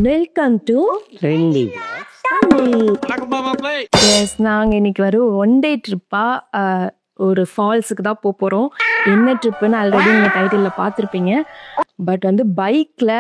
Welcome to trendy S. நாங்கள் இன்னைக்கு one day ட்ரிப்பாக ஒரு ஃபால்ஸுக்கு தான் போகிறோம். என்ன ட்ரிப்புன்னு ஆல்ரெடி நீங்கள் டைட்டிலில் பார்த்துருப்பீங்க. பட் பைக்கில்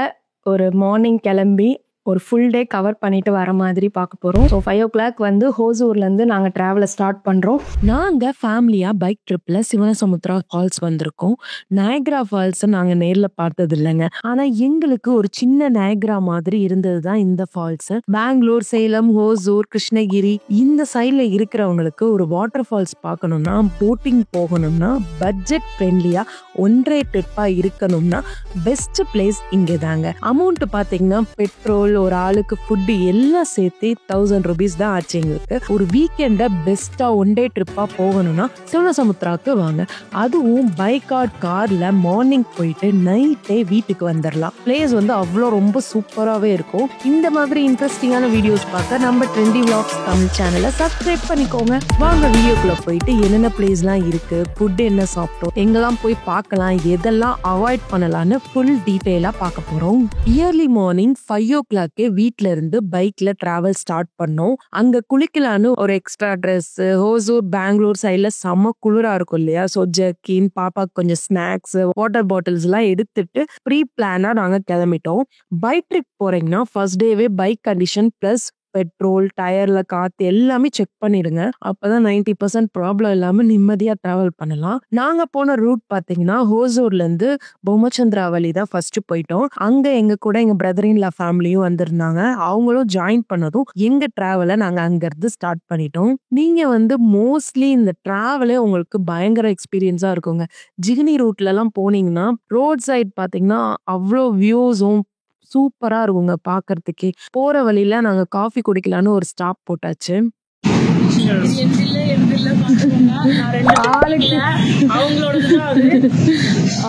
ஒரு மார்னிங் கிளம்பி ஒரு ஃபுல் டே கவர் பண்ணிட்டு வர மாதிரி பார்க்க போகிறோம். ஸோ 5 o'clock ஹோசூர்லேருந்து நாங்கள் ட்ராவலை ஸ்டார்ட் பண்ணுறோம். நாங்கள் ஃபேமிலியாக பைக் ட்ரிப்பில் சிவனசமுத்ரா ஃபால்ஸ் வந்திருக்கோம். நயக்ரா ஃபால்ஸை நாங்கள் நேரில் பார்த்தது இல்லைங்க. ஆனால் எங்களுக்கு ஒரு சின்ன நயக்ரா மாதிரி இருந்தது தான் இந்த ஃபால்ஸு. பெங்களூர், சேலம், ஹோசூர், கிருஷ்ணகிரி இந்த சைடில் இருக்கிறவங்களுக்கு ஒரு வாட்டர் ஃபால்ஸ் பார்க்கணுன்னா, போட்டிங் போகணும்னா, பட்ஜெட் ஃப்ரெண்ட்லியாக ஒன்றே ட்ரிப்பாக இருக்கணும்னா பெஸ்ட் பிளேஸ் இங்கே தாங்க. அமௌண்ட் பார்த்தீங்கன்னா பெட்ரோல், ஒரு ஆளுக்கு ஃபுட்டு எல்லாம் சேர்த்து 1000 rupees தான் ஆச்சு எங்களுக்கு. ஒரு வீக்கெண்டை பெஸ்டா ஒன் டே ட்ரிப்பா போகணும்னா சிவனசமுத்ராக்கு வாங்க. அதுவும் பைக் கார்ல மார்னிங் போயிட்டு நைட்டே வீட்டுக்கு வந்துடலாம். பிளேஸ் அவ்வளோ ரொம்ப சூப்பராகவே இருக்கும். இந்த மாதிரி இன்ட்ரெஸ்டிங்கான வீடியோஸ் பார்க்க நம்ம ட்ரெண்டி விளாக்ஸ் தமிழ் சேனலை சப்ஸ்கிரைப் பண்ணிக்கோங்க. வாங்க வீடியோக்குள்ள போயிட்டு என்னென்ன பிளேஸ்லாம் இருக்கு, ஃபுட் என்ன சாப்பிட்டோம், எங்கெல்லாம் போய் பார்க்கலாம், எதெல்லாம் அவாய்ட் பண்ணலான்னு ஃபுல் டீட்டெயிலா பார்க்க போறோம். இயர்லி மார்னிங் 5 o'clock வீட்ல இருந்து பைக்ல டிராவல் ஸ்டார்ட் பண்ணோம். அங்க குளிக்கலான்னு ஒரு எக்ஸ்ட்ரா ட்ரெஸ், ஹோசூர் பெங்களூர் சைட்ல செம்ம குளிரா இருக்கும் இல்லையா. ஸோ ஜர்க்கின், பாப்பாக்கு கொஞ்சம் ஸ்நாக்ஸ், வாட்டர் பாட்டில்ஸ் எல்லாம் எடுத்துட்டு ப்ரீ பிளானா நாங்க கிளம்பிட்டோம். பைக் ட்ரிப் போறீங்கன்னா ஃபர்ஸ்ட் டேவே பைக் கண்டிஷன் பிளஸ் பெட்ரோல், டயர்ல காத்து எல்லாமே செக் பண்ணிடுங்க. அப்பதான் 90% ப்ராப்ளம் இல்லாம நிம்மதியா டிராவல் பண்ணலாம். நாங்க போன ரூட் பாத்தீங்கன்னா ஹோசூர்ல இருந்து பொம்மச்சந்திரா வழி தான் ஃபர்ஸ்ட் போயிட்டோம். அங்க எங்க கூட எங்க பிரதர் இன் லா ஃபேமிலியும் வந்திருந்தாங்க. அவங்களும் ஜாயின் பண்ணதும் எங்க டிராவலை நாங்க அங்க இருந்து ஸ்டார்ட் பண்ணிட்டோம். நீங்க மோஸ்ட்லி இந்த டிராவலே உங்களுக்கு பயங்கர எக்ஸ்பீரியன்ஸா இருக்குங்க. ஜிகினி ரூட்ல எல்லாம் போனீங்கன்னா ரோட் சைட் பாத்தீங்கன்னா அவ்வளோ வியூஸும் சூப்பரா இருக்குங்க பாக்குறதுக்கே. போற வழியில நாங்க காஃபி குடிக்கலான்னு ஒரு ஸ்டாப் போட்டாச்சு.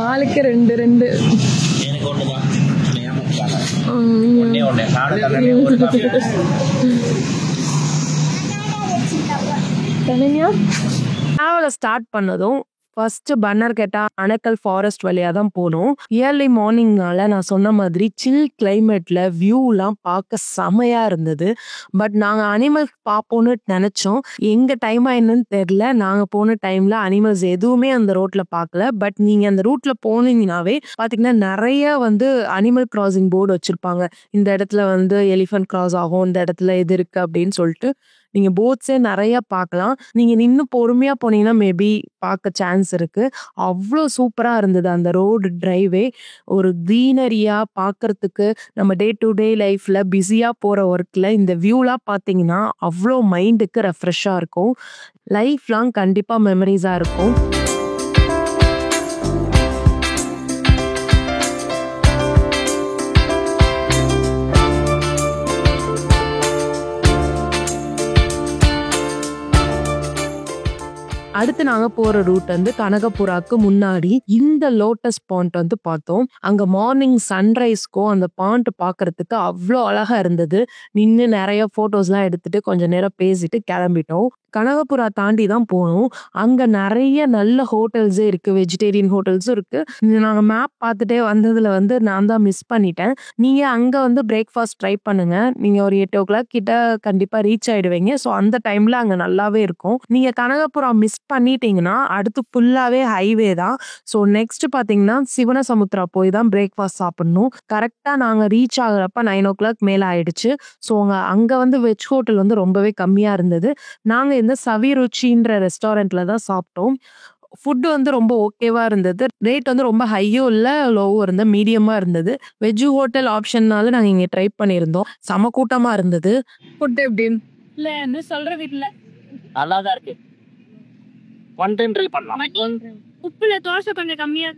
ஆளுக்கு 2 தனியா டிராவலை ஸ்டார்ட் பண்ணதும் ஃபர்ஸ்ட் பன்னர்கட்டா அணக்கல் ஃபாரஸ்ட் வழியா தான் போனோம். இயர்லி மார்னிங்னால நான் சொன்ன மாதிரி சில் கிளைமேட்ல வியூலாம் பார்க்க செமையா இருந்தது. பட் நாங்க அனிமல்ஸ் பார்ப்போம்னு நினைச்சோம். எங்க டைமா என்னன்னு தெரியல. நாங்க போன டைம்ல அனிமல்ஸ் எதுவுமே அந்த ரோட்ல பார்க்கல. பட் நீங்க அந்த ரூட்ல போனீங்கன்னாவே பாத்தீங்கன்னா நிறைய அனிமல் கிராசிங் போர்டு வச்சிருப்பாங்க. இந்த இடத்துல எலிஃபென்ட் கிராஸ் ஆகும், இந்த இடத்துல எது இருக்கு அப்படின்னு சொல்லிட்டு நீங்க போட்ஸே நிறைய பார்க்கலாம். நீங்க நின்று பொறுமையா போனீங்கன்னா மேபி பார்க்க சான்ஸ் இருக்கு. அவ்வளோ சூப்பரா இருந்தது அந்த ரோடு டிரைவே. ஒரு கிரீனரியா பார்க்கறதுக்கு நம்ம டே டு டே லைஃப்ல பிஸியா போற ஒர்க்ல இந்த வியூலாம் பார்த்தீங்கன்னா அவ்வளோ மைண்டுக்கு ரெஃப்ரெஷ்ஷா இருக்கும். லைஃப் லாங் கண்டிப்பா மெமரிஸா இருக்கும். அடுத்து நாங்க போற ரூட் கனகபுராக்கு முன்னாடி இந்த லோட்டஸ் பாண்ட் பார்த்தோம். அங்க மார்னிங் சன்ரைஸ்க்கும் அந்த பாண்ட் பாக்குறதுக்கு அவ்வளோ அழகா இருந்தது. நின்று நிறைய போட்டோஸ் எல்லாம் எடுத்துட்டு கொஞ்ச நேரம் பேசிட்டு கிளம்பிட்டோம். கனகபுரா தாண்டி தான் போனோம். அங்க நிறைய நல்ல ஹோட்டல்ஸே இருக்கு, வெஜிடேரியன் ஹோட்டல்ஸும் இருக்கு. நாங்க மேப் பார்த்துட்டே வந்ததுல நான் தான் மிஸ் பண்ணிட்டேன். நீங்க அங்க பிரேக்ஃபாஸ்ட் ட்ரை பண்ணுங்க. நீங்க ஒரு 8 o'clock கிட்ட கண்டிப்பா ரீச் ஆயிடுவீங்க. ஸோ அந்த டைம்ல அங்க நல்லாவே இருக்கும். நீங்க கனகபுரா மிஸ் பண்ணிட்டீங்கன்னா அடுத்து ஃபுல்லாவே ஹைவே தான். ஸோ நெக்ஸ்ட் பாத்தீங்கன்னா சிவனசமுத்ரா போய் தான் பிரேக்ஃபாஸ்ட் சாப்பிடணும். கரெக்டா நாங்க ரீச் ஆகுறப்ப 9 o'clock மேல ஆயிடுச்சு. ஸோ அங்க வெஜ் ஹோட்டல் ரொம்பவே கம்மியா இருந்தது. நாங்க இந்த சவிருச்சின்ற ரெஸ்டாரண்ட்ல தான் சாப்பிட்டோம். ஃபுட் ரொம்ப ஓகேவா இருந்தது. ரேட் ரொம்ப ஹையும் இல்ல, லோவும் இருந்த மீடியமா இருந்தது. வெஜ் ஹோட்டல் ஆப்ஷன்னால நாங்க இங்க ட்ரை பண்ணியிருந்தோம். செம கூட்டமா இருந்தது. ஃபுட் எப்படின்னு இல்ல என்ன சொல்ற வீட்டுல நல்லா தான் இருக்கு. ஒன் டைம் ட்ரை பண்ணலாம். உப்புல தோசை கொஞ்சம் கம்மியா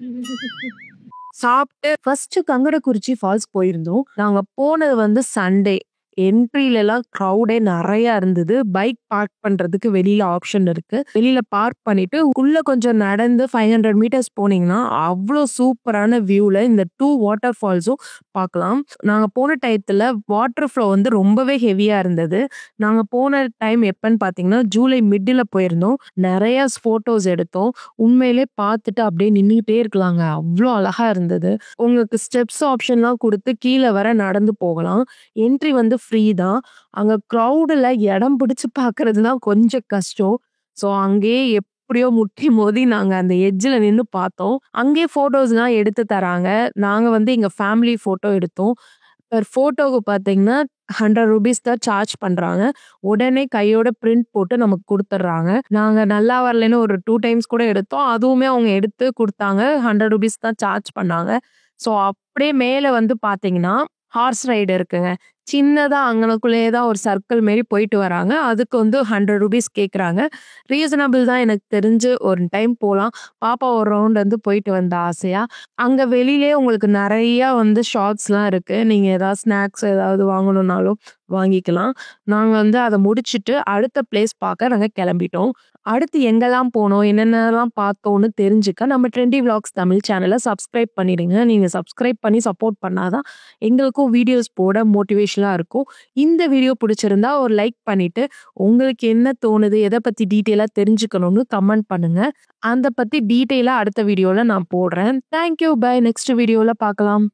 சாப்பிட்டு ஃபர்ஸ்ட் கங்கடக்குறிச்சி ஃபால்ஸ் போயிருந்தோம். நாங்க போனது சண்டே. என்ட்ரில எல்லாம் க்ரௌடே நிறைய இருந்தது. பைக் பார்க் பண்றதுக்கு வெளியில ஆப்ஷன் இருக்கு. வெளியில பார்க் பண்ணிட்டு உள்ள கொஞ்சம் நடந்து 500 மீட்டர்ஸ் போனீங்கன்னா அவ்வளோ சூப்பரான வியூல இந்த 2 வாட்டர் ஃபால்ஸும் பார்க்கலாம். நாங்க போன டயத்துல வாட்டர் ஃப்ளோ வந்து ரொம்பவே ஹெவியா இருந்தது. நாங்க போன டைம் எப்பன்னு பாத்தீங்கன்னா ஜூலை மிடில் போயிருந்தோம். நிறைய போட்டோஸ் எடுத்தோம். உண்மையிலே பார்த்துட்டு அப்படியே நின்னுட்டே இருக்கலாங்க. அவ்வளோ அழகா இருந்தது. உங்களுக்கு ஸ்டெப்ஸ் ஆப்ஷன்லாம் கொடுத்து கீழே வர நடந்து போகலாம். என்ட்ரி வந்து ஃப்ரீ தான். அங்க க்ரௌடுல இடம் பிடிச்சு பார்க்கிறது தான் கொஞ்சம் கஷ்டம். ஸோ அங்கேயே எப்படியோ முட்டி மோதி நாங்க அந்த எட்ஜில் நின்று பார்த்தோம். அங்கேயே ஃபோட்டோஸ்லாம் எடுத்து தராங்க. நாங்க வந்து எங்க ஃபேமிலி ஃபோட்டோ எடுத்தோம். பெர் ஃபோட்டோவுக்கு பார்த்தீங்கன்னா ₹100 தான் சார்ஜ் பண்றாங்க. உடனே கையோட பிரிண்ட் போட்டு நமக்கு குடுத்துடுறாங்க. நாங்க நல்லா வரலைன்னு ஒரு 2 டைம்ஸ் கூட எடுத்தோம். அதுவுமே அவங்க எடுத்து குடுத்தாங்க. ₹100 தான் சார்ஜ் பண்ணாங்க. ஸோ அப்படியே மேல வந்து பார்த்தீங்கன்னா, ஹார்ஸ் ரைடு இருக்குங்க. சின்னதா அங்கனக்குள்ளேயே தான் ஒரு சர்க்கிள் மாரி போயிட்டு வராங்க. அதுக்கு வந்து ₹100 கேட்குறாங்க. ரீசனபிள் தான் எனக்கு தெரிஞ்சு ஒரு டைம் போலாம். பாப்பா ஒரு ரவுண்ட் வந்து போயிட்டு வந்தா ஆசையா. அங்க வெளியிலயே உங்களுக்கு நெறைய வந்து ஷாப்ஸ்லாம் இருக்கு. நீங்க ஏதாவது ஸ்நாக்ஸ் ஏதாவது வாங்கணும்னாலும் வாங்கிக்கலாம். நாங்க வந்து அத முடிச்சுட்டு அடுத்த பிளேஸ் பார்க்க நாங்க கிளம்பிட்டோம். அடுத்து எங்கெல்லாம் போனோம், என்னென்னலாம் பார்த்தோம்னு தெரிஞ்சுக்க நம்ம ட்ரெண்டி விளாக்ஸ் தமிழ் சேனல சப்ஸ்கிரைப் பண்ணிடுங்க. நீங்க சப்ஸ்கிரைப் பண்ணி சப்போர்ட் பண்ணாதான் எங்களுக்கும் வீடியோஸ் போட மோட்டிவேஷனா இருக்கும். இந்த வீடியோ பிடிச்சிருந்தா ஒரு லைக் பண்ணிட்டு, உங்களுக்கு என்ன தோணுது, எத பத்தி டீட்டெயிலா தெரிஞ்சுக்கணும்னு கமெண்ட் பண்ணுங்க. அந்த பத்தி டீட்டெயிலா அடுத்த வீடியோல நான் போடுறேன். Thank you. பை. நெக்ஸ்ட் வீடியோல பார்க்கலாம்.